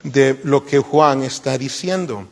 de lo que Juan está diciendo.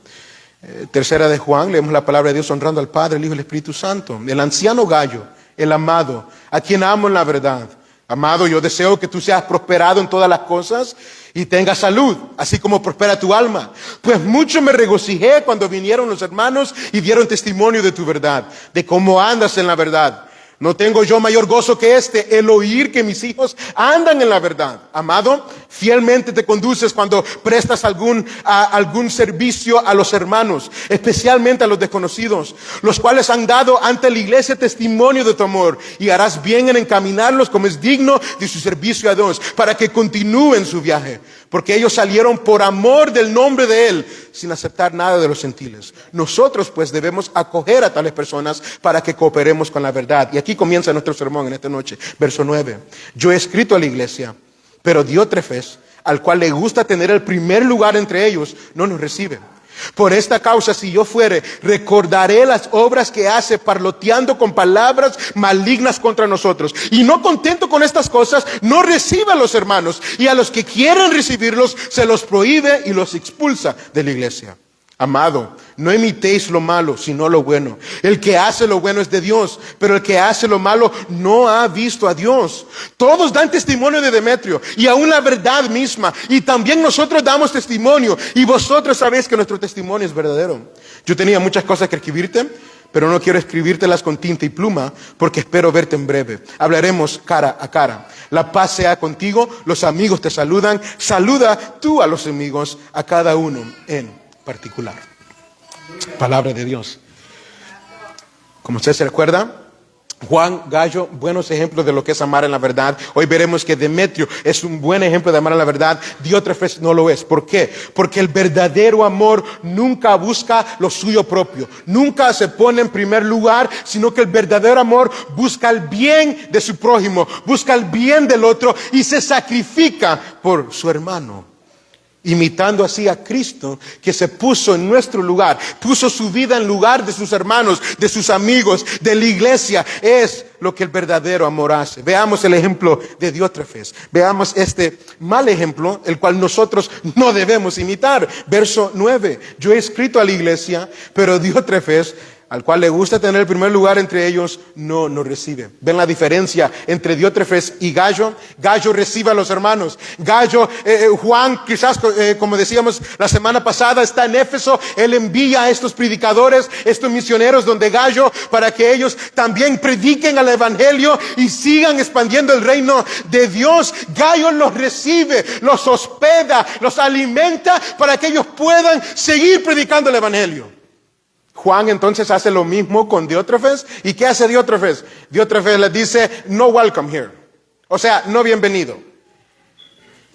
Tercera de Juan, leemos la palabra de Dios honrando al Padre, el Hijo y el Espíritu Santo. El anciano Gallo, el amado, a quien amo en la verdad. Amado, yo deseo que tú seas prosperado en todas las cosas y tengas salud, así como prospera tu alma. Pues mucho me regocijé cuando vinieron los hermanos y dieron testimonio de tu verdad, de cómo andas en la verdad. No tengo yo mayor gozo que el oír que mis hijos andan en la verdad. Amado, fielmente te conduces cuando prestas algún servicio a los hermanos, especialmente a los desconocidos, los cuales han dado ante la iglesia testimonio de tu amor, y harás bien en encaminarlos como es digno de su servicio a Dios, para que continúen su viaje, porque ellos salieron por amor del nombre de Él, sin aceptar nada de los gentiles. Nosotros pues debemos acoger a tales personas para que cooperemos con la verdad. Y aquí comienza nuestro sermón en esta noche, verso 9. Yo he escrito a la iglesia, pero Diótrefes, al cual le gusta tener el primer lugar entre ellos, no nos recibe. Por esta causa, si yo fuere, recordaré las obras que hace, parloteando con palabras malignas contra nosotros. Y no contento con estas cosas, no recibe a los hermanos, y a los que quieren recibirlos se los prohíbe y los expulsa de la iglesia. Amado, no imitéis lo malo, sino lo bueno. El que hace lo bueno es de Dios, pero el que hace lo malo no ha visto a Dios. Todos dan testimonio de Demetrio, y aún la verdad misma, y también nosotros damos testimonio, y vosotros sabéis que nuestro testimonio es verdadero. Yo tenía muchas cosas que escribirte, pero no quiero escribírtelas con tinta y pluma, porque espero verte en breve. Hablaremos cara a cara. La paz sea contigo, los amigos te saludan. Saluda tú a los amigos, a cada uno en particular. Palabra de Dios. Como usted se recuerda, Juan Gallo, buenos ejemplos de lo que es amar en la verdad. Hoy veremos que Demetrio es un buen ejemplo de amar en la verdad. Diótrefes no lo es. ¿Por qué? Porque el verdadero amor nunca busca lo suyo propio. Nunca se pone en primer lugar, sino que el verdadero amor busca el bien de su prójimo, busca el bien del otro y se sacrifica por su hermano. Imitando así a Cristo, que se puso en nuestro lugar, puso su vida en lugar de sus hermanos, de sus amigos, de la iglesia. Es lo que el verdadero amor hace. Veamos el ejemplo de Diótrefes. Veamos este mal ejemplo, el cual nosotros no debemos imitar. Verso 9. Yo he escrito a la iglesia, pero Diótrefes, al cual le gusta tener el primer lugar entre ellos, no recibe. ¿Ven la diferencia entre Diótrefes y Gallo? Gallo recibe a los hermanos. Gallo, Juan, quizás como decíamos la semana pasada, está en Éfeso. Él envía a estos predicadores, estos misioneros donde Gallo, para que ellos también prediquen al evangelio y sigan expandiendo el reino de Dios. Gallo los recibe, los hospeda, los alimenta para que ellos puedan seguir predicando el evangelio. Juan entonces hace lo mismo con Diótrefes. ¿Y qué hace Diótrefes? Diótrefes les dice, no welcome here. O sea, no bienvenido.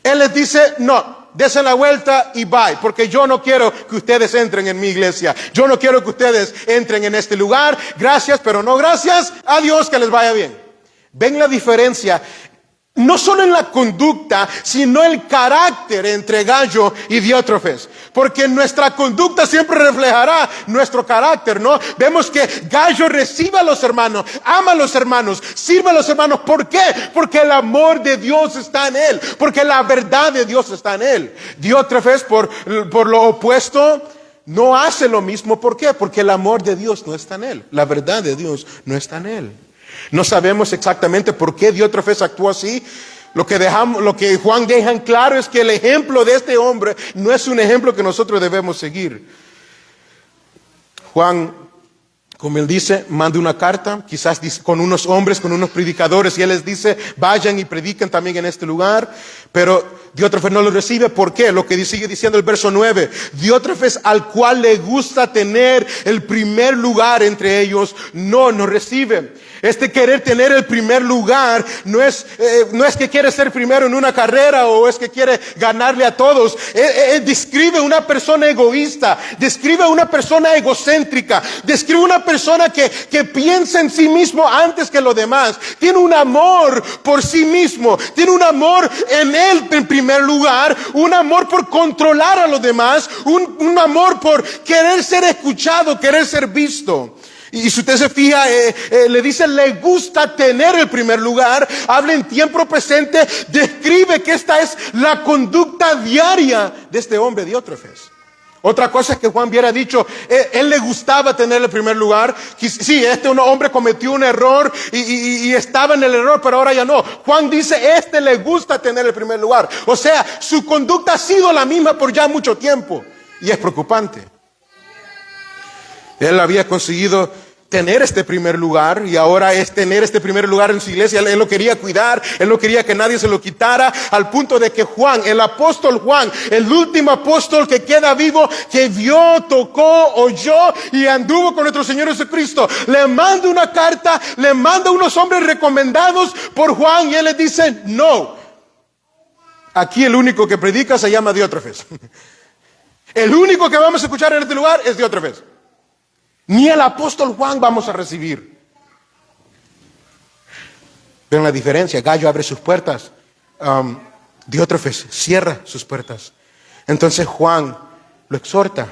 Él les dice, no, desen la vuelta y bye, porque yo no quiero que ustedes entren en mi iglesia. Yo no quiero que ustedes entren en este lugar. Gracias, pero no gracias. Adiós, que les vaya bien. ¿Ven la diferencia? No solo en la conducta, sino el carácter entre Gallo y Diótrefes. Porque nuestra conducta siempre reflejará nuestro carácter, ¿no? Vemos que Gallo recibe a los hermanos, ama a los hermanos, sirve a los hermanos. ¿Por qué? Porque el amor de Dios está en él. Porque la verdad de Dios está en él. Diótrefes, por lo opuesto, no hace lo mismo. ¿Por qué? Porque el amor de Dios no está en él. La verdad de Dios no está en él. No sabemos exactamente por qué Diótrefes actuó así. Lo que Juan deja en claro es que el ejemplo de este hombre no es un ejemplo que nosotros debemos seguir. Juan, como él dice, manda una carta, quizás con unos hombres, con unos predicadores, y él les dice, vayan y prediquen también en este lugar. Pero Diótrefes no lo recibe. ¿Por qué? Lo que sigue diciendo el verso 9. Diótrefes, al cual le gusta tener el primer lugar entre ellos, no recibe. Este querer tener el primer lugar no es que quiere ser primero en una carrera o es que quiere ganarle a todos. Describe una persona egoísta, describe una persona egocéntrica, describe una persona que piensa en sí mismo antes que lo demás. Tiene un amor por sí mismo, tiene un amor en él en primer lugar, un amor por controlar a los demás, un amor por querer ser escuchado, querer ser visto. Y si usted se fija, le dice, le gusta tener el primer lugar. Habla en tiempo presente, describe que esta es la conducta diaria de este hombre Diótrefes. Otra cosa es que Juan hubiera dicho, él le gustaba tener el primer lugar. Sí, este hombre cometió un error y estaba en el error, pero ahora ya no. Juan dice, le gusta tener el primer lugar. O sea, su conducta ha sido la misma por ya mucho tiempo. Y es preocupante. Él había conseguido tener este primer lugar y ahora es tener este primer lugar en su iglesia. Él lo quería cuidar, él no quería que nadie se lo quitara, al punto de que Juan, el apóstol Juan, el último apóstol que queda vivo, que vio, tocó, oyó y anduvo con nuestro Señor Jesucristo, le manda una carta, le manda unos hombres recomendados por Juan y él le dice, no, aquí el único que predica se llama Diótrefes. El único que vamos a escuchar en este lugar es Diótrefes. Ni el apóstol Juan vamos a recibir. Ven la diferencia. Gallo abre sus puertas. Diótrefes cierra sus puertas. Entonces Juan lo exhorta.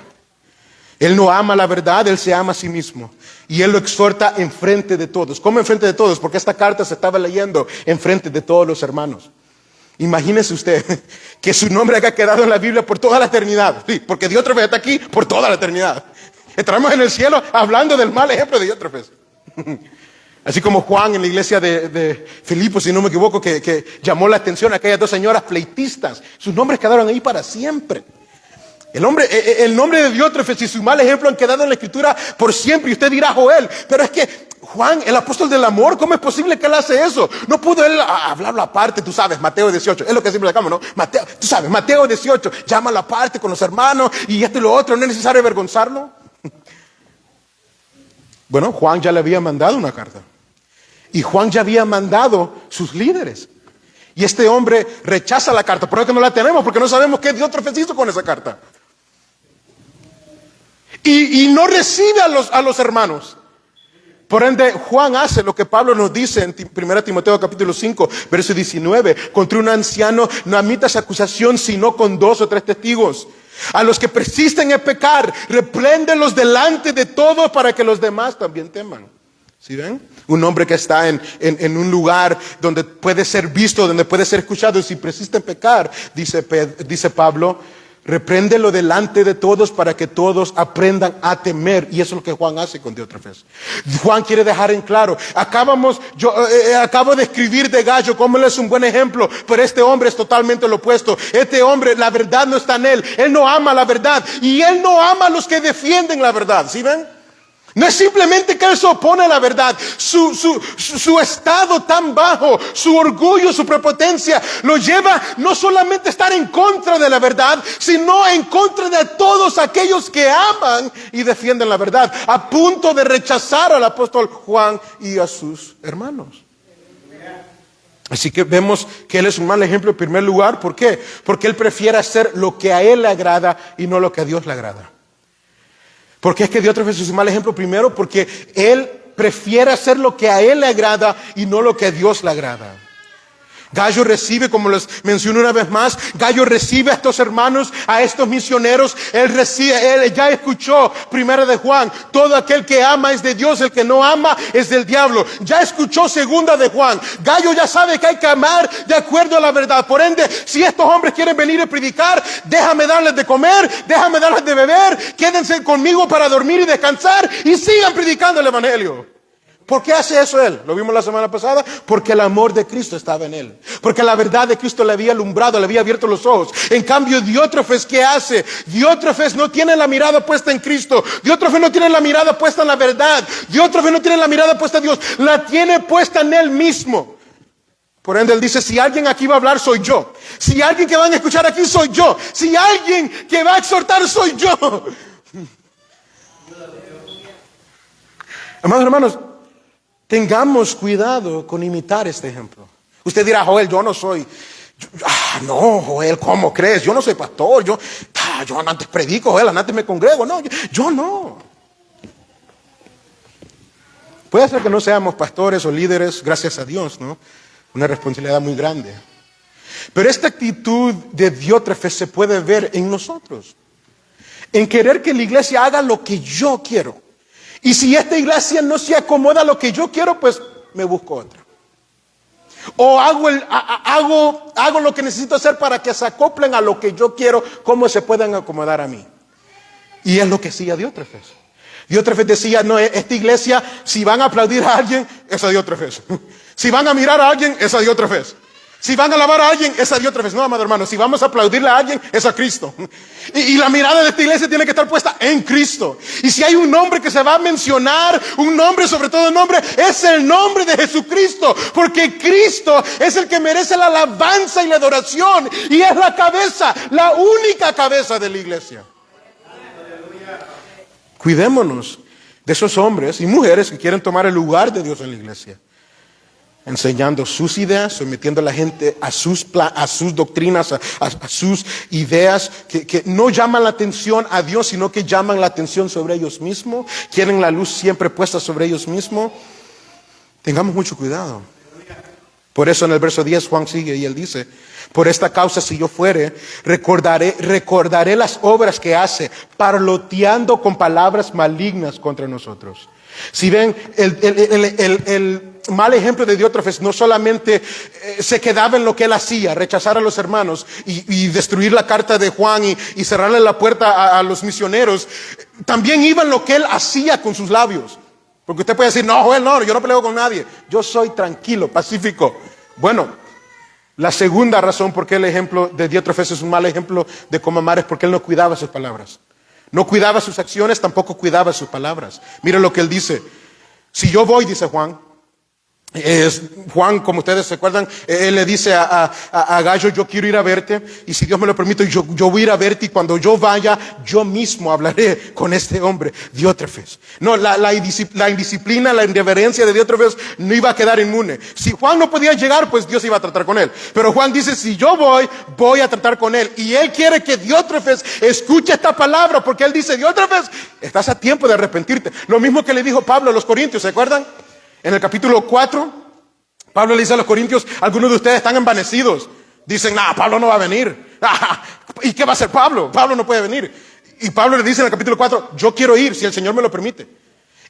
Él no ama la verdad, él se ama a sí mismo. Y él lo exhorta enfrente de todos. ¿Cómo enfrente de todos? Porque esta carta se estaba leyendo enfrente de todos los hermanos. Imagínese usted que su nombre haya quedado en la Biblia por toda la eternidad. Sí, porque Diótrefes está aquí por toda la eternidad. Entramos en el cielo hablando del mal ejemplo de Diótrefes. Así como Juan en la iglesia de Filipos, si no me equivoco, que llamó la atención a aquellas dos señoras pleitistas. Sus nombres quedaron ahí para siempre. El nombre de Diótrefes y su mal ejemplo han quedado en la escritura por siempre. Y usted dirá, Joel, pero es que Juan, el apóstol del amor, ¿cómo es posible que él hace eso? No pudo él hablarlo aparte, tú sabes, Mateo 18, es lo que siempre sacamos, ¿no? Mateo, tú sabes, Mateo 18, llámalo aparte con los hermanos y esto y lo otro, no es necesario avergonzarlo. Bueno, Juan ya le había mandado una carta. Y Juan ya había mandado sus líderes. Y este hombre rechaza la carta. Por eso que no la tenemos, porque no sabemos qué Diótrefes hizo con esa carta. Y no recibe a los hermanos. Por ende, Juan hace lo que Pablo nos dice en 1 Timoteo capítulo 5, verso 19. Contra un anciano no admitas acusación, sino con 2 o 3 testigos. A los que persisten en pecar, repréndelos delante de todos para que los demás también teman. ¿Sí ven? Un hombre que está en un lugar donde puede ser visto, donde puede ser escuchado, y si persiste en pecar, dice Pablo, repréndelo delante de todos para que todos aprendan a temer. Y eso es lo que Juan hace con Diótrefes. Juan quiere dejar en claro, acabo de escribir de Gallo cómo él es un buen ejemplo, pero este hombre es totalmente lo opuesto. Este hombre, la verdad no está en él no ama la verdad y él no ama a los que defienden la verdad. ¿Sí ven? No es simplemente que él se opone a la verdad. Su estado tan bajo, su orgullo, su prepotencia, lo lleva no solamente a estar en contra de la verdad, sino en contra de todos aquellos que aman y defienden la verdad, a punto de rechazar al apóstol Juan y a sus hermanos. Así que vemos que él es un mal ejemplo en primer lugar. ¿Por qué? Porque él prefiere hacer lo que a él le agrada y no lo que a Dios le agrada. ¿Por qué es que Diótrefes es un mal ejemplo? Primero, porque él prefiere hacer lo que a él le agrada y no lo que a Dios le agrada. Gallo recibe, como les menciono una vez más, Gallo recibe a estos hermanos, a estos misioneros. Él ya escuchó primera de Juan, todo aquel que ama es de Dios, el que no ama es del diablo. Ya escuchó segunda de Juan. Gallo ya sabe que hay que amar de acuerdo a la verdad. Por ende, si estos hombres quieren venir a predicar, déjame darles de comer, déjame darles de beber, quédense conmigo para dormir y descansar y sigan predicando el evangelio. ¿Por qué hace eso él? Lo vimos la semana pasada. Porque el amor de Cristo estaba en él. Porque la verdad de Cristo le había alumbrado, le había abierto los ojos. En cambio, Diótrefes, ¿qué hace? Diótrefes no tiene la mirada puesta en Cristo. Diótrefes no tiene la mirada puesta en la verdad. Diótrefes no tiene la mirada puesta en Dios. La tiene puesta en él mismo. Por ende, él dice, si alguien aquí va a hablar, soy yo. Si alguien que van a escuchar aquí, soy yo. Si alguien que va a exhortar, soy yo. Amados hermanos, tengamos cuidado con imitar este ejemplo. Usted dirá, Joel, yo no soy. No, Joel, ¿cómo crees? Yo no soy pastor. Yo antes predico, Joel, antes me congrego. No, yo no. Puede ser que no seamos pastores o líderes, gracias a Dios, ¿no? Una responsabilidad muy grande. Pero esta actitud de Diótrefes se puede ver en nosotros. En querer que la iglesia haga lo que yo quiero. Y si esta iglesia no se acomoda a lo que yo quiero, pues me busco otra. O hago lo que necesito hacer para que se acoplen a lo que yo quiero, cómo se puedan acomodar a mí. Y es lo que hacía Diótrefes. Diótrefes decía, no, esta iglesia, si van a aplaudir a alguien, es a Diótrefes. Si van a mirar a alguien, es a Diótrefes. Si van a alabar a alguien, es a Diótrefes. No, amado hermano, si vamos a aplaudirle a alguien, es a Cristo. Y la mirada de esta iglesia tiene que estar puesta en Cristo. Y si hay un nombre que se va a mencionar, un nombre sobre todo nombre, es el nombre de Jesucristo. Porque Cristo es el que merece la alabanza y la adoración. Y es la cabeza, la única cabeza de la iglesia. Cuidémonos de esos hombres y mujeres que quieren tomar el lugar de Dios en la iglesia, enseñando sus ideas, sometiendo a la gente a sus doctrinas, a sus ideas que no llaman la atención a Dios, sino que llaman la atención sobre ellos mismos, quieren la luz siempre puesta sobre ellos mismos. Tengamos mucho cuidado. Por eso en el verso 10 Juan sigue y él dice, por esta causa si yo fuere, recordaré las obras que hace, parloteando con palabras malignas contra nosotros. Si ven, el mal ejemplo de Diótrefes no solamente se quedaba en lo que él hacía, rechazar a los hermanos y destruir la carta de Juan y cerrarle la puerta a los misioneros, también iba en lo que él hacía con sus labios. Porque usted puede decir, no, Joel, no, yo no peleo con nadie, yo soy tranquilo, pacífico. Bueno, la segunda razón por qué el ejemplo de Diótrefes es un mal ejemplo de cómo amar es porque él no cuidaba sus palabras. No cuidaba sus acciones, tampoco cuidaba sus palabras. Mire lo que él dice. Si yo voy, dice Juan, Juan, como ustedes se acuerdan, él le dice a Gallo, yo quiero ir a verte, y si Dios me lo permite, yo voy a ir a verte, y cuando yo vaya, yo mismo hablaré con este hombre, Diótrefes. No, la indisciplina, la irreverencia de Diótrefes no iba a quedar inmune. Si Juan no podía llegar, pues Dios iba a tratar con él. Pero Juan dice, si yo voy a tratar con él. Y él quiere que Diótrefes escuche esta palabra, porque él dice, Diótrefes, estás a tiempo de arrepentirte. Lo mismo que le dijo Pablo a los Corintios, ¿se acuerdan? En el capítulo 4, Pablo le dice a los corintios, algunos de ustedes están envanecidos. Dicen, Pablo no va a venir. ¿Y qué va a hacer Pablo? Pablo no puede venir. Y Pablo le dice en el capítulo 4, yo quiero ir si el Señor me lo permite.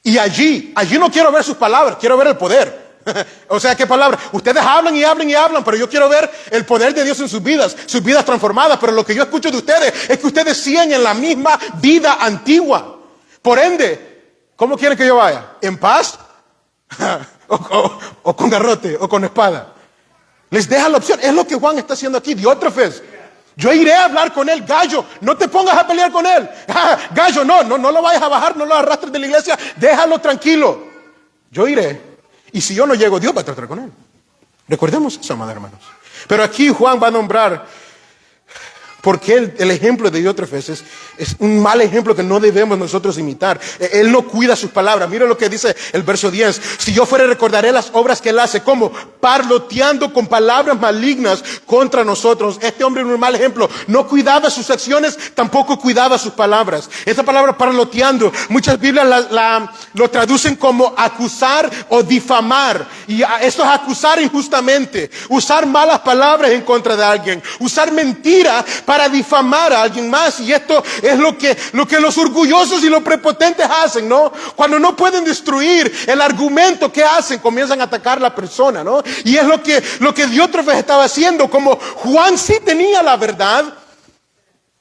Y allí no quiero ver sus palabras, quiero ver el poder. O sea, ¿qué palabra? Ustedes hablan y hablan y hablan, pero yo quiero ver el poder de Dios en sus vidas transformadas. Pero lo que yo escucho de ustedes es que ustedes siguen en la misma vida antigua. Por ende, ¿cómo quieren que yo vaya? ¿En paz? o con garrote o con espada. Les deja la opción. Es lo que Juan está haciendo aquí. Diótrefes, yo iré a hablar con él. Gallo, no te pongas a pelear con él. Gallo, no lo vayas a bajar, no lo arrastres de la iglesia, déjalo tranquilo. Yo iré, y si yo no llego, Dios va a tratar con él. Recordemos eso, amados hermanos. Pero aquí Juan va a nombrar porque el ejemplo de Diótrefes es un mal ejemplo que no debemos nosotros imitar. Él no cuida sus palabras. Mira lo que dice el verso 10. Si yo fuera, recordaré las obras que él hace. ¿Cómo? Parloteando con palabras malignas contra nosotros. Este hombre es un mal ejemplo. No cuidaba sus acciones, tampoco cuidaba sus palabras. Esta palabra parloteando, muchas Biblias lo traducen como acusar o difamar. Y esto es acusar injustamente. Usar malas palabras en contra de alguien. Usar mentira para difamar a alguien más. Y esto es lo que los orgullosos y los prepotentes hacen, ¿no? Cuando no pueden destruir el argumento, ¿qué hacen? Comienzan a atacar a la persona, ¿no? Y es lo que Diótrefes estaba haciendo. Como Juan sí tenía la verdad,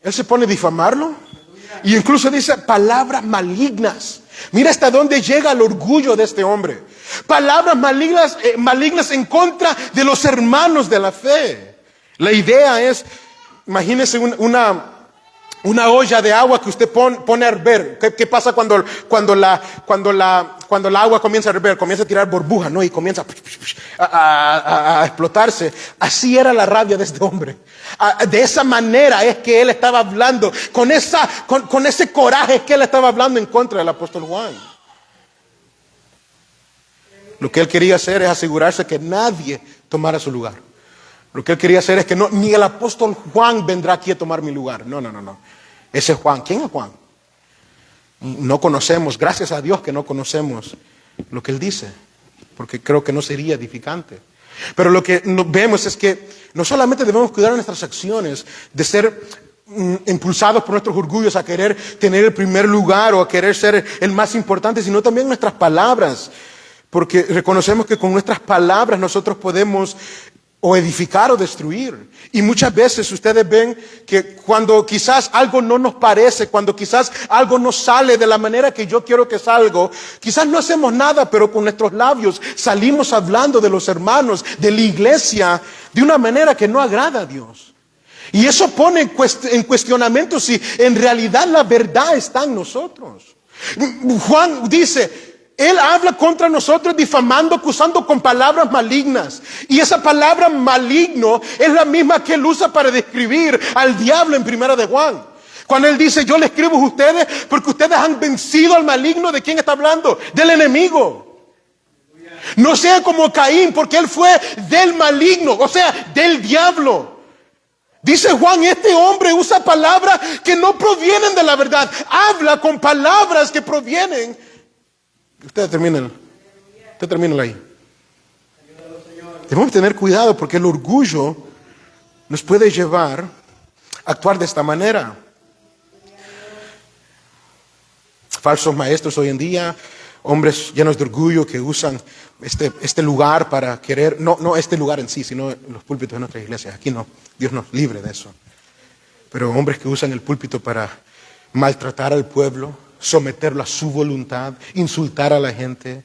él se pone a difamarlo. Y incluso dice palabras malignas. Mira hasta dónde llega el orgullo de este hombre. Palabras malignas en contra de los hermanos de la fe. La idea es, imagínese una olla de agua que usted pone a hervir. ¿Qué pasa cuando la agua comienza a hervir? Comienza a tirar burbujas, ¿no? Y comienza a explotarse. Así era la rabia de este hombre. De esa manera es que él estaba hablando. Con ese coraje es que él estaba hablando en contra del apóstol Juan. Lo que él quería hacer es asegurarse que nadie tomara su lugar. Lo que él quería hacer es que ni el apóstol Juan vendrá aquí a tomar mi lugar. No. Ese es Juan. ¿Quién es Juan? No conocemos, gracias a Dios que no conocemos lo que él dice, porque creo que no sería edificante. Pero lo que vemos es que no solamente debemos cuidar nuestras acciones de ser impulsados por nuestros orgullos a querer tener el primer lugar o a querer ser el más importante, sino también nuestras palabras. Porque reconocemos que con nuestras palabras nosotros podemos o edificar o destruir. Y muchas veces ustedes ven que cuando quizás algo no nos parece, cuando quizás algo no sale de la manera que yo quiero que salga, quizás no hacemos nada, pero con nuestros labios salimos hablando de los hermanos, de la iglesia, de una manera que no agrada a Dios. Y eso pone en cuestionamiento si en realidad la verdad está en nosotros. Juan dice, él habla contra nosotros difamando, acusando con palabras malignas. Y esa palabra maligno es la misma que él usa para describir al diablo en Primera de Juan. Cuando él dice, yo le escribo a ustedes porque ustedes han vencido al maligno. ¿De quién está hablando? Del enemigo. No sea como Caín, porque él fue del maligno, o sea, del diablo. Dice Juan, este hombre usa palabras que no provienen de la verdad. Habla con palabras que provienen. Ustedes terminen ahí. Debemos tener cuidado porque el orgullo nos puede llevar a actuar de esta manera. Falsos maestros hoy en día, hombres llenos de orgullo que usan este lugar para querer, no este lugar en sí, sino los púlpitos de nuestras iglesias. Aquí no, Dios nos libre de eso. Pero hombres que usan el púlpito para maltratar al pueblo, someterlo a su voluntad, insultar a la gente.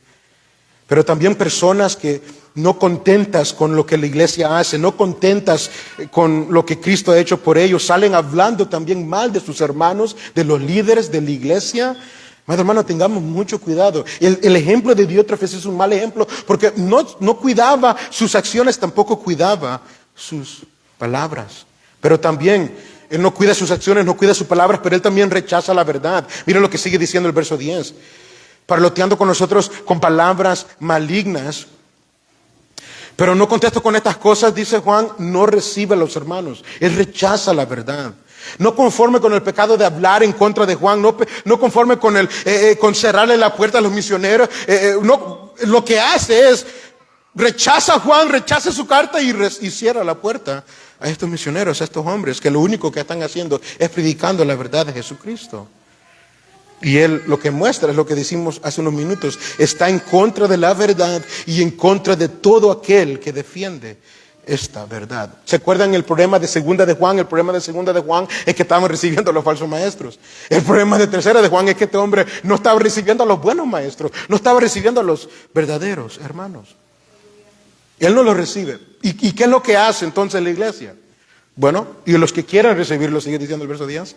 Pero también personas que no contentas con lo que la iglesia hace, no contentas con lo que Cristo ha hecho por ellos, salen hablando también mal de sus hermanos, de los líderes de la iglesia. Hermano, tengamos mucho cuidado. El ejemplo de Diótrefes es un mal ejemplo porque no cuidaba sus acciones, tampoco cuidaba sus palabras. Pero también él no cuida sus acciones, no cuida sus palabras, pero él también rechaza la verdad. Miren lo que sigue diciendo el verso 10. Parloteando con nosotros con palabras malignas. Pero no contesto con estas cosas, dice Juan, no recibe a los hermanos. Él rechaza la verdad. No conforme con el pecado de hablar en contra de Juan, no conforme con cerrarle la puerta a los misioneros. Lo que hace es rechaza a Juan, rechaza su carta y cierra la puerta a estos misioneros, a estos hombres que lo único que están haciendo es predicando la verdad de Jesucristo. Y él lo que muestra es lo que decimos hace unos minutos, está en contra de la verdad y en contra de todo aquel que defiende esta verdad. ¿Se acuerdan el problema de Segunda de Juan? El problema de Segunda de Juan es que estaban recibiendo a los falsos maestros. El problema de Tercera de Juan es que este hombre no estaba recibiendo a los buenos maestros, no estaba recibiendo a los verdaderos hermanos. Él no los recibe. ¿Y qué es lo que hace entonces la iglesia? Bueno, y los que quieran recibirlos, sigue diciendo el verso 10,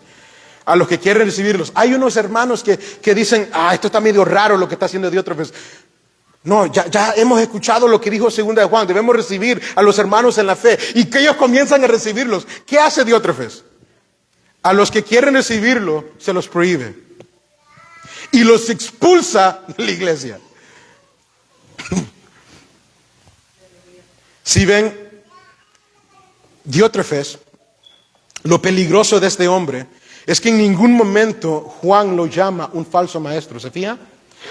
a los que quieren recibirlos. Hay unos hermanos que dicen, esto está medio raro lo que está haciendo Diótrefes. No, ya hemos escuchado lo que dijo Segunda de Juan, debemos recibir a los hermanos en la fe. Y que ellos comienzan a recibirlos. ¿Qué hace Diótrefes? A los que quieren recibirlo, se los prohíbe. Y los expulsa de la iglesia. Si ven, Diótrefes, lo peligroso de este hombre es que en ningún momento Juan lo llama un falso maestro. ¿Se fija?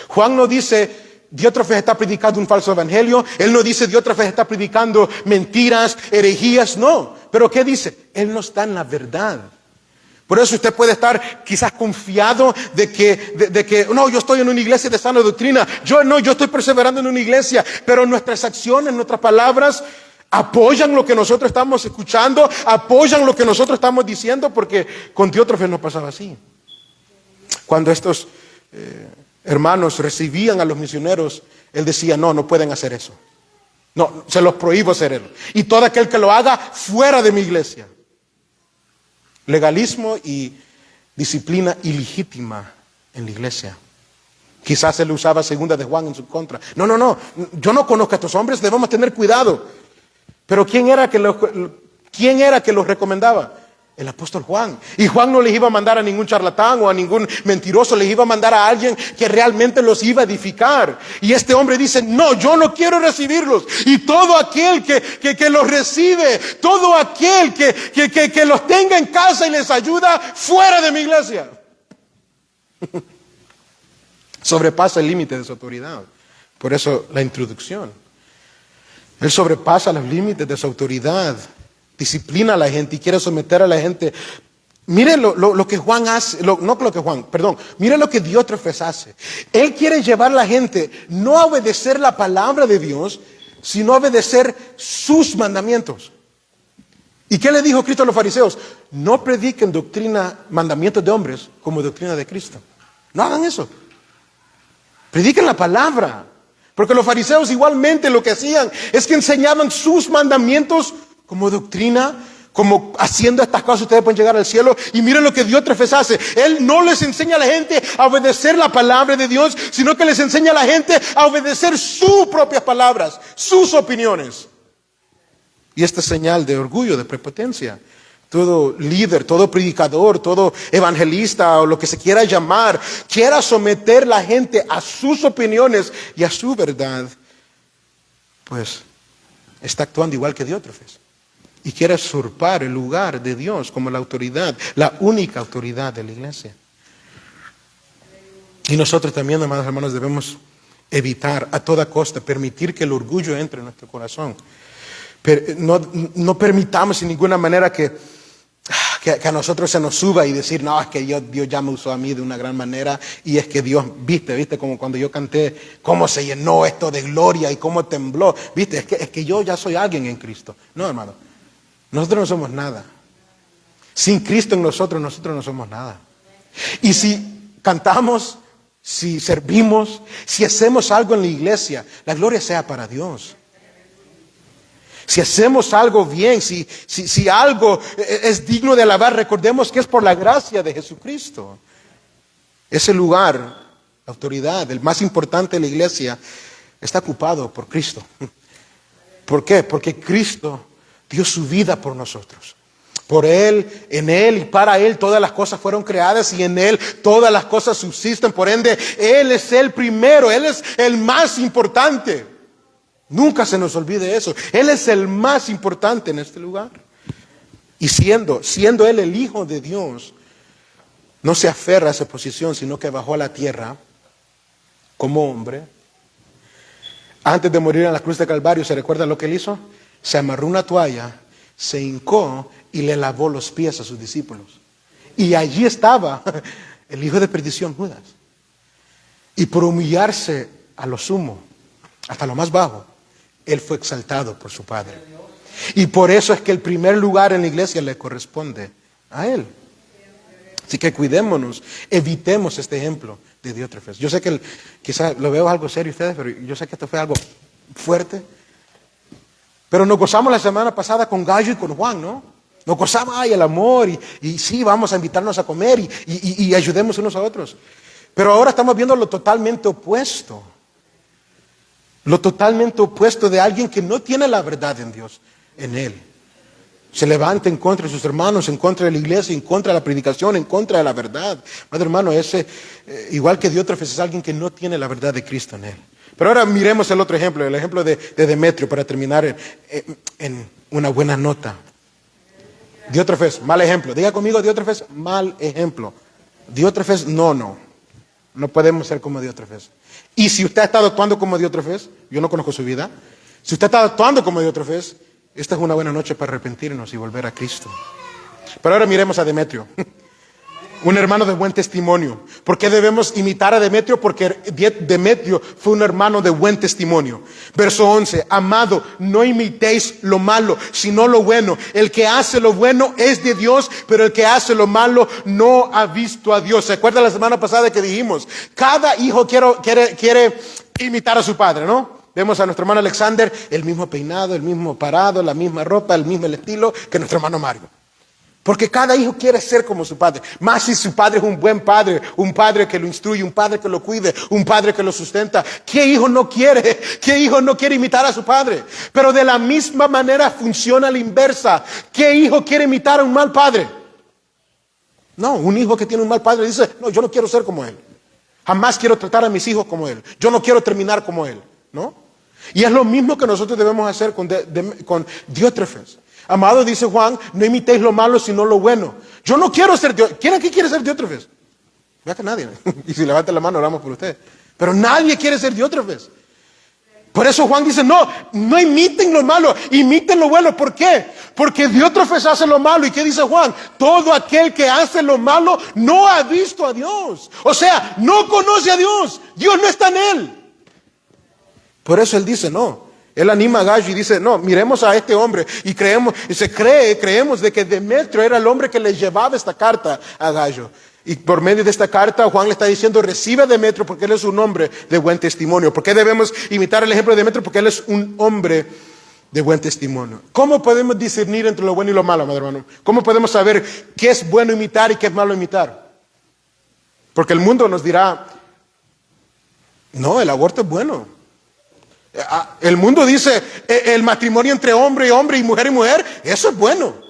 Juan no dice, Diótrefes está predicando un falso evangelio. Él no dice, Diótrefes está predicando mentiras, herejías. No. ¿Pero qué dice? Él no está en la verdad. Por eso usted puede estar quizás confiado de que no, yo estoy en una iglesia de sana doctrina. Yo estoy perseverando en una iglesia. Pero nuestras acciones, nuestras palabras apoyan lo que nosotros estamos escuchando, apoyan lo que nosotros estamos diciendo, porque con Diótrefes no pasaba así. Cuando estos hermanos recibían a los misioneros, él decía, no pueden hacer eso. No, se los prohíbo hacer eso. Y todo aquel que lo haga, fuera de mi iglesia. Legalismo y disciplina ilegítima en la iglesia. Quizás él usaba Segunda de Juan en su contra. No, yo no conozco a estos hombres, debemos tener cuidado. Pero ¿quién era que los recomendaba? El apóstol Juan. Y Juan no les iba a mandar a ningún charlatán o a ningún mentiroso, les iba a mandar a alguien que realmente los iba a edificar. Y este hombre dice, no, yo no quiero recibirlos. Y todo aquel que los recibe, todo aquel que los tenga en casa y les ayuda, fuera de mi iglesia. Sobrepasa el límite de su autoridad. Por eso la introducción. Él sobrepasa los límites de su autoridad, disciplina a la gente y quiere someter a la gente Mire lo que Juan hace, mire lo que Diótrefes hace. Él quiere llevar a la gente no a obedecer la palabra de Dios, sino a obedecer sus mandamientos. ¿Y qué le dijo Cristo a los fariseos? No prediquen mandamientos de hombres como doctrina de Cristo. No hagan eso. Prediquen la palabra. Porque los fariseos igualmente lo que hacían es que enseñaban sus mandamientos como doctrina, como haciendo estas cosas ustedes pueden llegar al cielo. Y miren lo que Diótrefes hace. Él no les enseña a la gente a obedecer la palabra de Dios, sino que les enseña a la gente a obedecer sus propias palabras, sus opiniones. Y esta es señal de orgullo, de prepotencia. Todo líder, todo predicador, todo evangelista o lo que se quiera llamar, quiera someter a la gente a sus opiniones y a su verdad, pues está actuando igual que Diótrefes. Y quiere usurpar el lugar de Dios como la autoridad, la única autoridad de la iglesia. Y nosotros también, amados hermanos, debemos evitar a toda costa, permitir que el orgullo entre en nuestro corazón. No permitamos en ninguna manera que a nosotros se nos suba y decir, no, es que Dios ya me usó a mí de una gran manera y es que Dios, viste como cuando yo canté, cómo se llenó esto de gloria y cómo tembló, viste, es que yo ya soy alguien en Cristo. No, hermano. Nosotros no somos nada. Sin Cristo en nosotros no somos nada. Y si cantamos, si servimos, si hacemos algo en la iglesia, la gloria sea para Dios. Si hacemos algo bien, si algo es digno de alabar, recordemos que es por la gracia de Jesucristo. Ese lugar, la autoridad, el más importante de la iglesia, está ocupado por Cristo. ¿Por qué? Porque Cristo dio su vida por nosotros. Por Él, en Él y para Él todas las cosas fueron creadas y en Él todas las cosas subsisten. Por ende, Él es el primero, Él es el más importante. Nunca se nos olvide eso. Él es el más importante en este lugar. Y siendo Él el Hijo de Dios, no se aferra a esa posición, sino que bajó a la tierra como hombre. Antes de morir en la cruz de Calvario, ¿se recuerda lo que Él hizo? Se amarró una toalla, se hincó y le lavó los pies a sus discípulos. Y allí estaba el hijo de perdición, Judas. Y por humillarse a lo sumo, hasta lo más bajo, Él fue exaltado por su Padre. Y por eso es que el primer lugar en la iglesia le corresponde a Él. Así que cuidémonos, evitemos este ejemplo de Diótrefes. Yo sé que quizás lo veo algo serio ustedes, pero yo sé que esto fue algo fuerte. Pero nos gozamos la semana pasada con Gallo y con Juan, ¿no? Nos gozamos, el amor y sí, vamos a invitarnos a comer y ayudemos unos a otros. Pero ahora estamos viendo lo totalmente opuesto. Lo totalmente opuesto de alguien que no tiene la verdad en Dios, en Él. Se levanta en contra de sus hermanos, en contra de la iglesia, en contra de la predicación, en contra de la verdad. Madre hermano, igual que Diótrefes, es alguien que no tiene la verdad de Cristo en Él. Pero ahora miremos el otro ejemplo, el ejemplo de Demetrio, para terminar en una buena nota. Diótrefes, mal ejemplo. Diga conmigo, Diótrefes, mal ejemplo. Diótrefes, no podemos ser como Diótrefes. Y si usted ha estado actuando como Diótrefes, yo no conozco su vida, si usted está actuando como Diótrefes, esta es una buena noche para arrepentirnos y volver a Cristo. Pero ahora miremos a Demetrio. Un hermano de buen testimonio. ¿Por qué debemos imitar a Demetrio? Porque Demetrio fue un hermano de buen testimonio. Verso 11. Amado, no imitéis lo malo, sino lo bueno. El que hace lo bueno es de Dios, pero el que hace lo malo no ha visto a Dios. ¿Se acuerda la semana pasada que dijimos? Cada hijo quiere imitar a su padre, ¿no? Vemos a nuestro hermano Alexander, el mismo peinado, el mismo parado, la misma ropa, el mismo estilo que nuestro hermano Mario. Porque cada hijo quiere ser como su padre. Más si su padre es un buen padre, un padre que lo instruye, un padre que lo cuide, un padre que lo sustenta. ¿Qué hijo no quiere? ¿Qué hijo no quiere imitar a su padre? Pero de la misma manera funciona la inversa. ¿Qué hijo quiere imitar a un mal padre? No, un hijo que tiene un mal padre dice, no, yo no quiero ser como él. Jamás quiero tratar a mis hijos como él. Yo no quiero terminar como él, ¿no? Y es lo mismo que nosotros debemos hacer con Diótrefes. Amado, dice Juan, no imitéis lo malo sino lo bueno. Yo no quiero ser Diótrefes. ¿Quién aquí quiere ser Diótrefes? Vea que nadie. Y si levanta la mano oramos por usted. Pero nadie quiere ser Diótrefes. Por eso Juan dice, no imiten lo malo, imiten lo bueno. ¿Por qué? Porque Diótrefes hace lo malo. ¿Y qué dice Juan? Todo aquel que hace lo malo no ha visto a Dios. O sea, no conoce a Dios. Dios no está en él. Por eso él dice, no. Él anima a Gallo y dice, no, miremos a este hombre. Y creemos de que Demetrio era el hombre que le llevaba esta carta a Gallo. Y por medio de esta carta Juan le está diciendo, recibe a Demetrio porque él es un hombre de buen testimonio. ¿Por qué debemos imitar el ejemplo de Demetrio? Porque él es un hombre de buen testimonio. ¿Cómo podemos discernir entre lo bueno y lo malo, madre hermano? ¿Cómo podemos saber qué es bueno imitar y qué es malo imitar? Porque el mundo nos dirá, no, el aborto es bueno. El mundo dice, el matrimonio entre hombre y mujer, eso es bueno.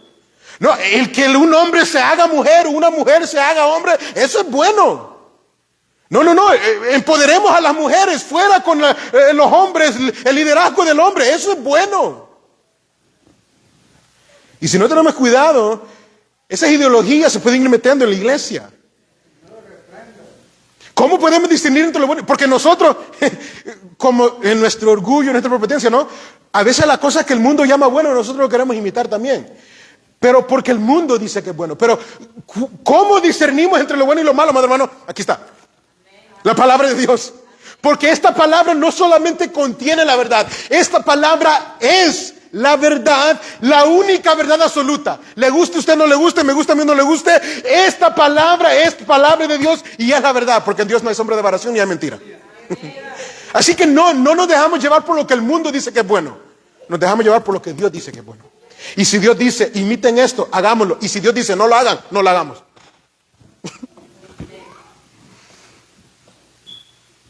No, el que un hombre se haga mujer, una mujer se haga hombre, eso es bueno. No, empoderemos a las mujeres, fuera con los hombres, el liderazgo del hombre, eso es bueno. Y si no tenemos cuidado, esas ideologías se pueden ir metiendo en la iglesia. ¿Cómo podemos distinguir entre lo bueno? Porque nosotros, como en nuestro orgullo, en nuestra prepotencia, ¿no? A veces las cosas que el mundo llama bueno, nosotros lo queremos imitar también. Pero porque el mundo dice que es bueno. Pero ¿cómo discernimos entre lo bueno y lo malo, madre hermano? Aquí está. La palabra de Dios. Porque esta palabra no solamente contiene la verdad. Esta palabra es la verdad, la única verdad absoluta. Le guste a usted, no le guste, me gusta a mí, no le guste. Esta palabra es palabra de Dios y es la verdad. Porque en Dios no hay sombra de variación ni hay mentira. Así que no nos dejamos llevar por lo que el mundo dice que es bueno. Nos dejamos llevar por lo que Dios dice que es bueno. Y si Dios dice, imiten esto, hagámoslo. Y si Dios dice, no lo hagan, no lo hagamos.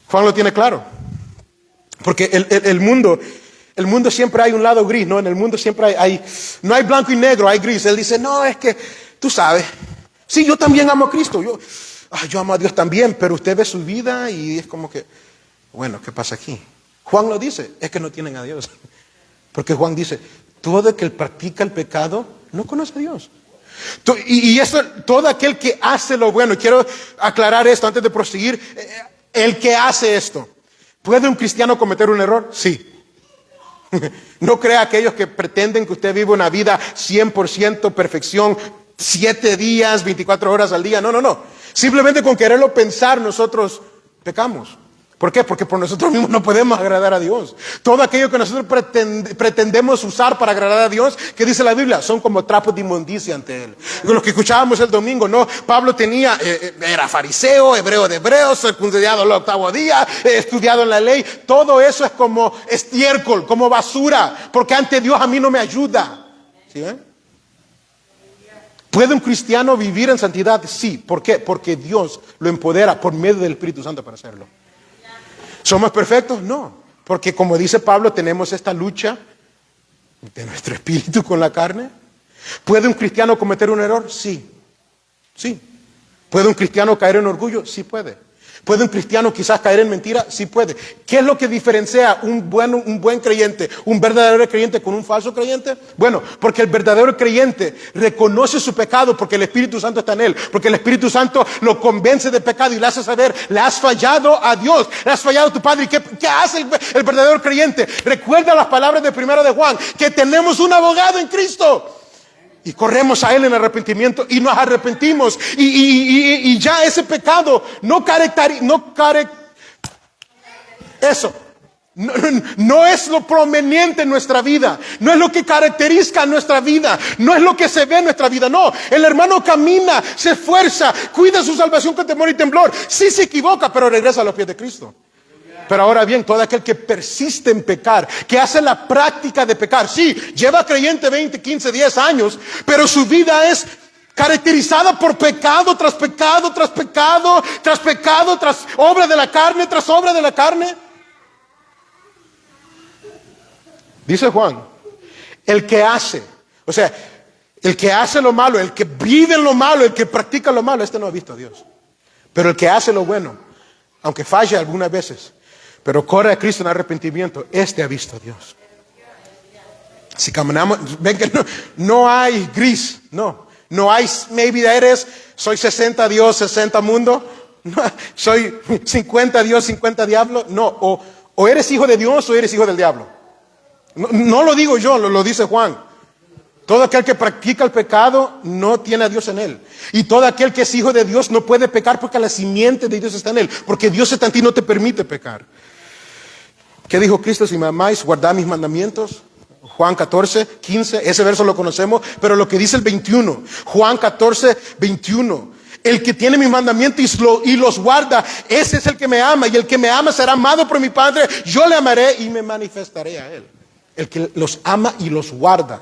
Juan lo tiene claro. Porque el mundo siempre hay un lado gris, ¿no? En el mundo siempre no hay blanco y negro, hay gris. Él dice, no, es que, tú sabes, sí, yo también amo a Cristo. Yo amo a Dios también, pero usted ve su vida y es como que, bueno, ¿qué pasa aquí? Juan lo dice, es que no tienen a Dios. Porque Juan dice, todo el que practica el pecado no conoce a Dios. Y eso, todo aquel que hace lo bueno, y quiero aclarar esto antes de proseguir, el que hace esto, ¿puede un cristiano cometer un error? Sí. No crea aquellos que pretenden que usted vive una vida 100% perfección, 7 días, 24 horas al día. No. Simplemente con quererlo pensar nosotros pecamos. ¿Por qué? Porque por nosotros mismos no podemos agradar a Dios. Todo aquello que nosotros pretendemos usar para agradar a Dios, ¿qué dice la Biblia? Son como trapos de inmundicia ante Él. Lo que escuchábamos el domingo, ¿no? Pablo era fariseo, hebreo de hebreos, circuncidado el 8º día, estudiado en la ley. Todo eso es como estiércol, como basura, porque ante Dios a mí no me ayuda. ¿Sí ven? ¿Puede un cristiano vivir en santidad? Sí. ¿Por qué? Porque Dios lo empodera por medio del Espíritu Santo para hacerlo. ¿Somos perfectos? No, porque como dice Pablo, tenemos esta lucha de nuestro espíritu con la carne. ¿Puede un cristiano cometer un error? Sí. ¿Puede un cristiano caer en orgullo? Sí puede. ¿Puede un cristiano quizás caer en mentira? Sí puede. ¿Qué es lo que diferencia un buen creyente, un verdadero creyente con un falso creyente? Bueno, porque el verdadero creyente reconoce su pecado porque el Espíritu Santo está en él. Porque el Espíritu Santo lo convence de pecado y le hace saber, le has fallado a Dios, le has fallado a tu Padre. ¿Y qué hace el verdadero creyente? Recuerda las palabras de 1 de Juan, que tenemos un abogado en Cristo. Y corremos a Él en arrepentimiento y nos arrepentimos. Y ya ese pecado eso no es lo prominente en nuestra vida. No es lo que caracteriza nuestra vida. No es lo que se ve en nuestra vida. No, el hermano camina, se esfuerza, cuida su salvación con temor y temblor. Sí se equivoca, pero regresa a los pies de Cristo. Pero ahora bien, todo aquel que persiste en pecar, que hace la práctica de pecar, sí, lleva creyente 20, 15, 10 años, pero su vida es caracterizada por pecado tras pecado, tras pecado, tras pecado, tras obra de la carne, tras obra de la carne. Dice Juan, el que hace lo malo, el que vive en lo malo, el que practica lo malo, este no ha visto a Dios. Pero el que hace lo bueno, aunque falle algunas veces, pero corre a Cristo en arrepentimiento, este ha visto a Dios. Si caminamos, ven que no hay gris, no hay maybe soy 60 Dios, 60 mundo, no, soy 50 Dios, 50 diablo, no, O eres hijo de Dios o eres hijo del diablo. No lo digo yo, lo dice Juan. Todo aquel que practica el pecado no tiene a Dios en él. Y todo aquel que es hijo de Dios no puede pecar porque la simiente de Dios está en él. Porque Dios está en ti y no te permite pecar. ¿Qué dijo Cristo? Si me amáis, guardad mis mandamientos. Juan 14, 15, ese verso lo conocemos. Pero lo que dice el 21, Juan 14, 21. El que tiene mis mandamientos y los guarda, ese es el que me ama. Y el que me ama será amado por mi Padre. Yo le amaré y me manifestaré a él. El que los ama y los guarda.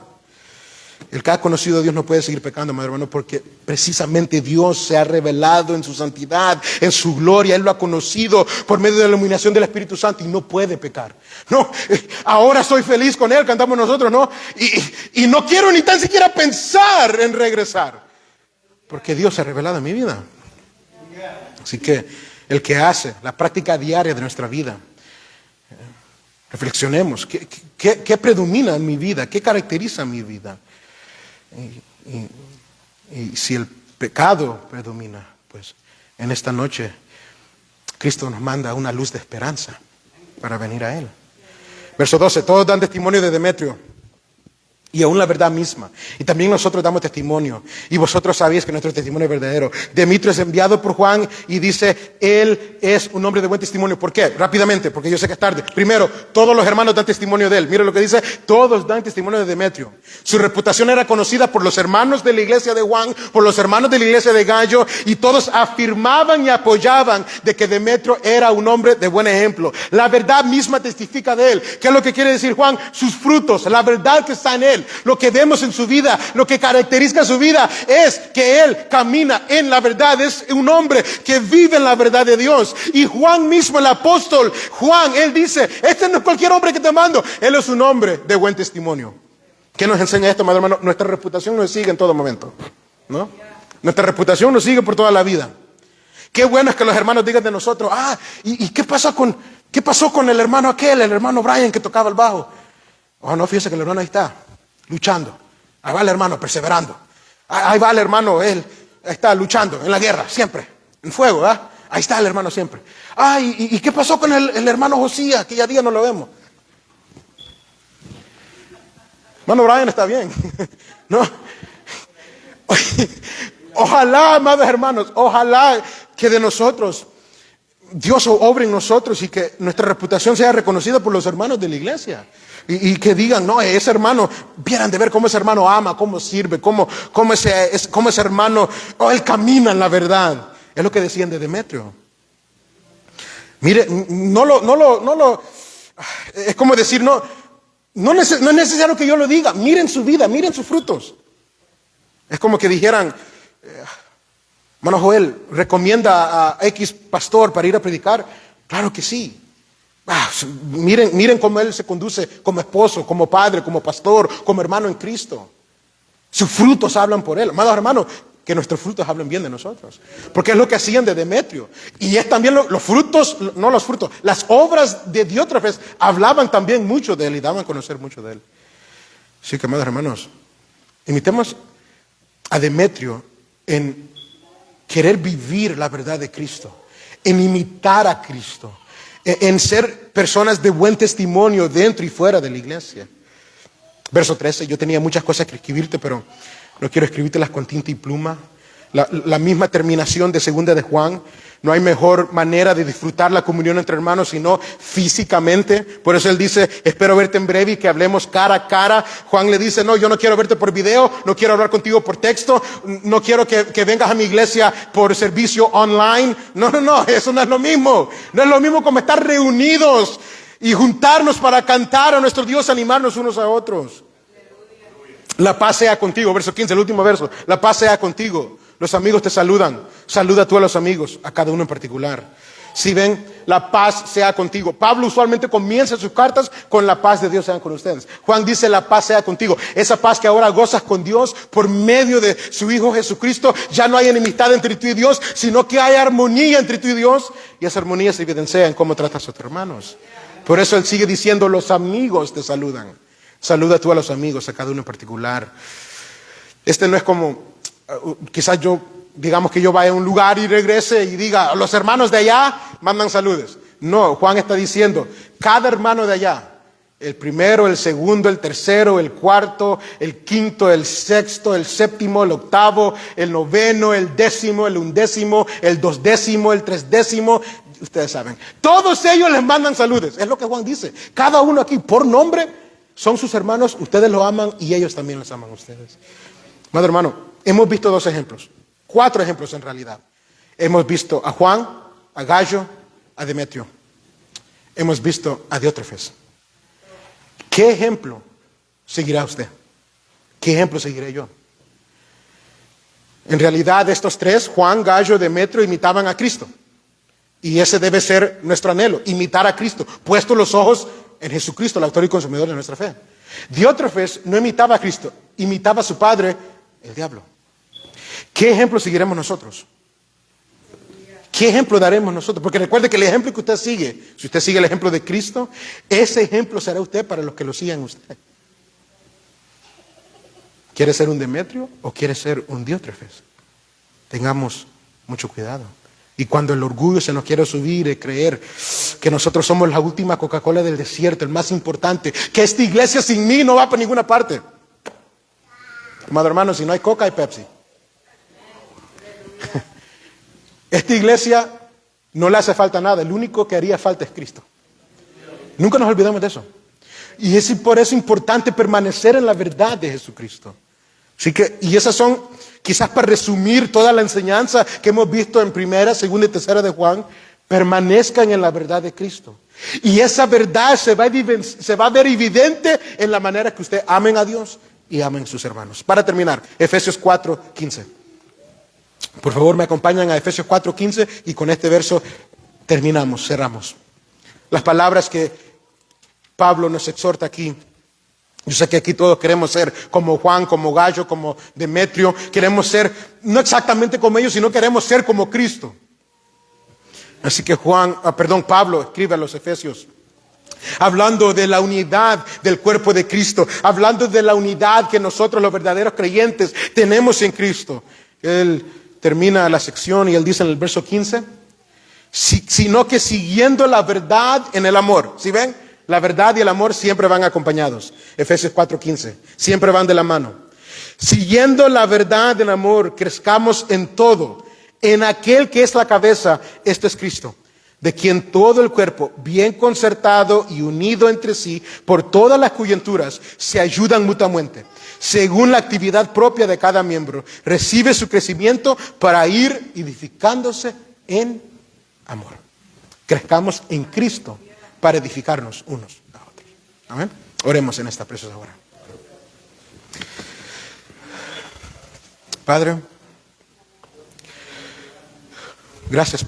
El que ha conocido a Dios no puede seguir pecando, mi hermano, porque precisamente Dios se ha revelado en su santidad, en su gloria. Él lo ha conocido por medio de la iluminación del Espíritu Santo y no puede pecar. No, ahora soy feliz con Él, cantamos nosotros, ¿no? Y no quiero ni tan siquiera pensar en regresar, porque Dios se ha revelado en mi vida. Así que el que hace la práctica diaria de nuestra vida, reflexionemos, ¿qué predomina en mi vida? ¿Qué caracteriza mi vida? Y si el pecado predomina, pues en esta noche Cristo nos manda una luz de esperanza para venir a Él. Verso 12, todos dan testimonio de Demetrio y aún la verdad misma. Y también nosotros damos testimonio. Y vosotros sabéis que nuestro testimonio es verdadero. Demetrio es enviado por Juan y dice, él es un hombre de buen testimonio. ¿Por qué? Rápidamente, porque yo sé que es tarde. Primero, todos los hermanos dan testimonio de él. Mira lo que dice, todos dan testimonio de Demetrio. Su reputación era conocida por los hermanos de la iglesia de Juan, por los hermanos de la iglesia de Gallo, y todos afirmaban y apoyaban de que Demetrio era un hombre de buen ejemplo. La verdad misma testifica de él. ¿Qué es lo que quiere decir Juan? Sus frutos, la verdad que está en él. Lo que vemos en su vida, lo que caracteriza su vida es que él camina en la verdad, es un hombre que vive en la verdad de Dios. Y Juan mismo, el apóstol Juan, él dice, este no es cualquier hombre que te mando, él es un hombre de buen testimonio. ¿Qué nos enseña esto, mi hermano? Nuestra reputación nos sigue en todo momento, ¿no? Nuestra reputación nos sigue por toda la vida. Qué bueno es que los hermanos digan de nosotros, ¿y qué pasó con el hermano aquel, el hermano Brian que tocaba el bajo? Oh, no, fíjese que el hermano ahí está, luchando. Ahí va el hermano, perseverando. Ahí va el hermano, él está luchando en la guerra, siempre, en fuego, ¿verdad? Ahí está el hermano siempre. ¿Y qué pasó con el hermano Josías, que ya día no lo vemos? Hermano Brian está bien, ¿no? Ojalá, amados hermanos, ojalá que de nosotros Dios obre en nosotros y que nuestra reputación sea reconocida por los hermanos de la iglesia. Y que digan, no, ese hermano, vieran de ver cómo ese hermano ama, cómo sirve, cómo ese hermano, él camina en la verdad. Es lo que decían de Demetrio. Mire, es como decir, no es necesario que yo lo diga. Miren su vida, miren sus frutos. Es como que dijeran, hermano Joel, ¿recomienda a X pastor para ir a predicar? Claro que sí. Miren cómo él se conduce como esposo, como padre, como pastor, como hermano en Cristo. Sus frutos hablan por él. Amados hermanos, que nuestros frutos hablen bien de nosotros. Porque es lo que hacían de Demetrio. Y es también los frutos, no los frutos, las obras de Diótrefes hablaban también mucho de él y daban a conocer mucho de él. Así que, amados hermanos, imitemos a Demetrio en querer vivir la verdad de Cristo, en imitar a Cristo, en ser personas de buen testimonio dentro y fuera de la iglesia. Verso 13, yo tenía muchas cosas que escribirte, pero no quiero escribírtelas con tinta y pluma. La misma terminación de segunda de Juan. No hay mejor manera de disfrutar la comunión entre hermanos sino físicamente. Por eso él dice, espero verte en breve y que hablemos cara a cara. Juan le dice, no, yo no quiero verte por video, no quiero hablar contigo por texto, no quiero que vengas a mi iglesia por servicio online. No, eso no es lo mismo. No es lo mismo como estar reunidos y juntarnos para cantar a nuestro Dios, animarnos unos a otros. La paz sea contigo, verso 15, el último verso. La paz sea contigo. Los amigos te saludan. Saluda tú a los amigos, a cada uno en particular. Si ven, la paz sea contigo. Pablo usualmente comienza sus cartas con la paz de Dios sea con ustedes. Juan dice la paz sea contigo. Esa paz que ahora gozas con Dios por medio de su Hijo Jesucristo. Ya no hay enemistad entre tú y Dios, sino que hay armonía entre tú y Dios. Y esa armonía se evidencia en cómo tratas a tus hermanos. Por eso él sigue diciendo, los amigos te saludan. Saluda tú a los amigos, a cada uno en particular. Este no es como, quizás digamos que yo vaya a un lugar y regrese y diga, los hermanos de allá mandan saludos. No, Juan está diciendo, cada hermano de allá, el primero, el segundo, el tercero, el cuarto, el quinto, el sexto, el séptimo, el octavo, el noveno, el décimo, el undécimo, el dosdécimo, el tresdécimo. Ustedes saben, todos ellos les mandan saludes. Es lo que Juan dice. Cada uno aquí por nombre son sus hermanos. Ustedes los aman y ellos también les aman a ustedes. Amado hermano, hemos visto 2 ejemplos. 4 ejemplos en realidad. Hemos visto a Juan, a Gallo, a Demetrio. Hemos visto a Diótrefes. ¿Qué ejemplo seguirá usted? ¿Qué ejemplo seguiré yo? En realidad estos 3, Juan, Gallo, Demetrio, imitaban a Cristo. Y ese debe ser nuestro anhelo, imitar a Cristo, puesto los ojos en Jesucristo, el autor y consumidor de nuestra fe. Diótrefes no imitaba a Cristo, imitaba a su padre, el diablo. ¿Qué ejemplo seguiremos nosotros? ¿Qué ejemplo daremos nosotros? Porque recuerde que el ejemplo que usted sigue, si usted sigue el ejemplo de Cristo, ese ejemplo será usted para los que lo sigan usted. ¿Quiere ser un Demetrio o quiere ser un Diótrefes? Tengamos mucho cuidado. Y cuando el orgullo se nos quiere subir y creer que nosotros somos la última Coca-Cola del desierto, el más importante, que esta iglesia sin mí no va para ninguna parte. Amado hermano, si no hay Coca, hay Pepsi. Esta iglesia no le hace falta nada, el único que haría falta es Cristo. Nunca nos olvidemos de eso. Y es por eso importante permanecer en la verdad de Jesucristo. Así que, y esas son, quizás para resumir toda la enseñanza que hemos visto en 1, 2 y 3 de Juan, permanezcan en la verdad de Cristo. Y esa verdad se va a ver evidente en la manera que usted amen a Dios y amen a sus hermanos. Para terminar, Efesios 4:15. Por favor, me acompañan a Efesios 4:15 y con este verso terminamos, cerramos. Las palabras que Pablo nos exhorta aquí. Yo sé que aquí todos queremos ser como Juan, como Gallo, como Demetrio. Queremos ser, no exactamente como ellos, sino queremos ser como Cristo. Así que Pablo escribe a los Efesios, hablando de la unidad del cuerpo de Cristo, hablando de la unidad que nosotros los verdaderos creyentes tenemos en Cristo. Él termina la sección y él dice en el verso 15, sino que siguiendo la verdad en el amor. ¿Sí ven? La verdad y el amor siempre van acompañados. Efesios 4:15. Siempre van de la mano. Siguiendo la verdad en amor, crezcamos en todo, en aquel que es la cabeza, esto es Cristo, de quien todo el cuerpo, bien concertado y unido entre sí, por todas las coyunturas, se ayudan mutuamente, según la actividad propia de cada miembro, recibe su crecimiento para ir edificándose en amor. Crezcamos en Cristo para edificarnos unos a otros. Amén. Oremos en esta preciosa hora. Padre, gracias.